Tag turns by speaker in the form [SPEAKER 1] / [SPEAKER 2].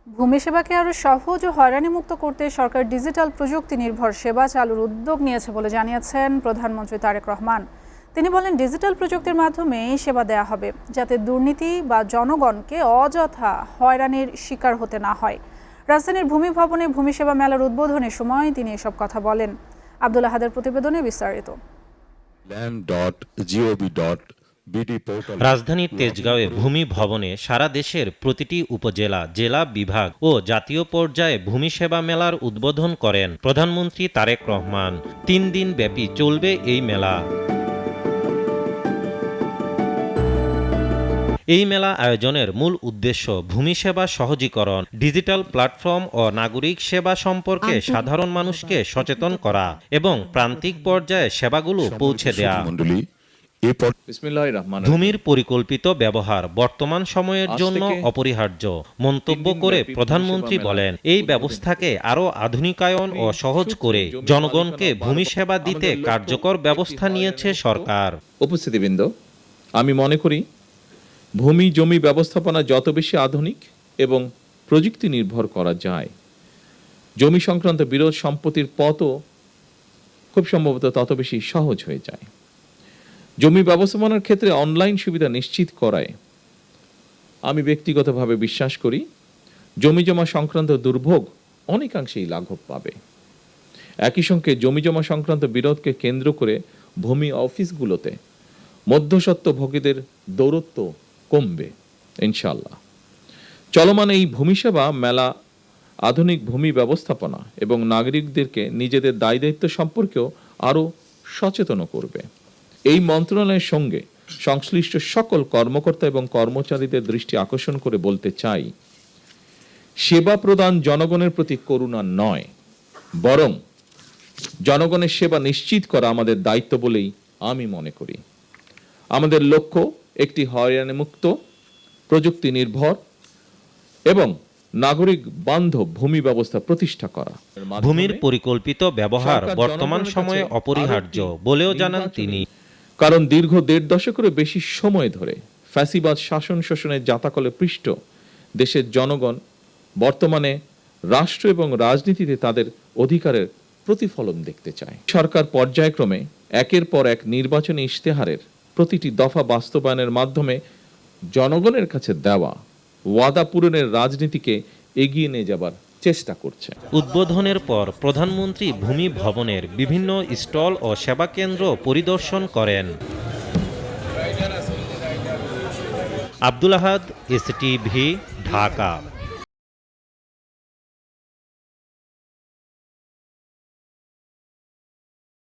[SPEAKER 1] ভূমি সেবাকে আরও সহজ ও হয়রানিমুক্ত করতে সরকার ডিজিটাল প্রযুক্তি নির্ভর সেবা চালুর উদ্যোগ নিয়েছে বলে জানিয়েছেন প্রধানমন্ত্রী তারেক রহমান। তিনি বলেন, ডিজিটাল প্রযুক্তির মাধ্যমে সেবা দেয়া হবে যাতে দুর্নীতি বা জনগণকে অযথা হয়রানির শিকার হতে না হয়। রাজধানীর ভূমি ভবনে ভূমি সেবা মেলার উদ্বোধনের সময় তিনি এসব কথা বলেন। আব্দুল আহাদের প্রতিবেদনে বিস্তারিত।
[SPEAKER 2] রাজধানীর তেজগাঁওয়ে ভূমি ভবনে সারা দেশের প্রতিটি উপজেলা, জেলা, বিভাগ ও জাতীয় পর্যায়ে ভূমি সেবা মেলার উদ্বোধন করেন প্রধানমন্ত্রী তারেক রহমান। 3 দিন ব্যাপী চলবে এই মেলা। এই মেলা আয়োজনের মূল উদ্দেশ্য ভূমি সেবা সহজীকরণ, ডিজিটাল প্ল্যাটফর্ম ও নাগরিক সেবা সম্পর্কে সাধারণ মানুষকে সচেতন করা এবং প্রান্তিক পর্যায়ে সেবাগুলো পৌঁছে দেয়া। ভূমির পরিকল্পিত ব্যবহার বর্তমান সময়ের জন্য অপরিহার্য মন্তব্য করে প্রধানমন্ত্রী বলেন, এই ব্যবস্থাকে আরও আধুনিকায়ন ও সহজ করে জনগণকে ভূমি সেবা দিতে কার্যকর ব্যবস্থা নিয়েছে সরকার।
[SPEAKER 3] উপস্থিতিবৃন্দ, আমি মনে করি ভূমি জমি ব্যবস্থাপনা যত বেশি আধুনিক এবং প্রযুক্তি নির্ভর করা যায়, জমি সংক্রান্ত বিরোধ সম্পত্তির পথও খুব সম্ভবত তত বেশি সহজ হয়ে যায়। জমি ব্যবস্থাপনার ক্ষেত্রে অনলাইন সুবিধা নিশ্চিত করায় আমি ব্যক্তিগতভাবে বিশ্বাস করি জমি জমা সংক্রান্ত দুর্ভোগ অনেকাংশেই লাঘব পাবে। একই সঙ্গে জমি জমা সংক্রান্ত বিরোধকে কেন্দ্র করে ভূমি অফিসগুলোতে মধ্যস্বত্বভোগীদের দৌরত্ব কমবে ইনশাআল্লাহ। চলমান এই ভূমি সেবা মেলা আধুনিক ভূমি ব্যবস্থাপনা এবং নাগরিকদেরকে নিজেদের দায় দায়িত্ব সম্পর্কেও আরও সচেতন করবে। এই মন্ত্রণালয়ের সঙ্গে সংশ্লিষ্ট সকল কর্মকর্তা এবং কর্মচারীদের দৃষ্টি আকর্ষণ করে বলতে চাই, সেবা প্রদান জনগণের প্রতি করুণা নয়, বরং জনগণের সেবা নিশ্চিত করা আমাদের দায়িত্ব বলেই আমি মনে করি। আমাদের লক্ষ্য একটি হয়রানিমুক্ত, প্রযুক্তি নির্ভর এবং নাগরিক বান্ধব ভূমি ব্যবস্থা প্রতিষ্ঠা করা।
[SPEAKER 2] ভূমির পরিকল্পিত ব্যবহার বর্তমান সময়ে অপরিহার্য বলেও জানান তিনি।
[SPEAKER 3] কারণ দীর্ঘ 1.5 দশকেরও বেশি সময় ধরে ফ্যাসিবাদ শাসন শোষণের জাতাকলে পৃষ্ঠ দেশের জনগণ বর্তমানে রাষ্ট্র এবং রাজনীতিতে তাদের অধিকারের প্রতিফলন দেখতে চায়। সরকার পর্যায়ক্রমে একের পর এক নির্বাচনী ইশতেহারের প্রতিটি দফা বাস্তবায়নের মাধ্যমে জনগণের কাছে দেওয়া ওয়াদা পূরণের রাজনীতিকে এগিয়ে নিয়ে যাবার চেষ্টা করছে।
[SPEAKER 2] উদ্বোধনের পর প্রধানমন্ত্রী ভূমি ভবনের বিভিন্ন স্টল ও সেবা কেন্দ্র পরিদর্শন করেন। আব্দুল আহাদ, এসটিভি, ঢাকা।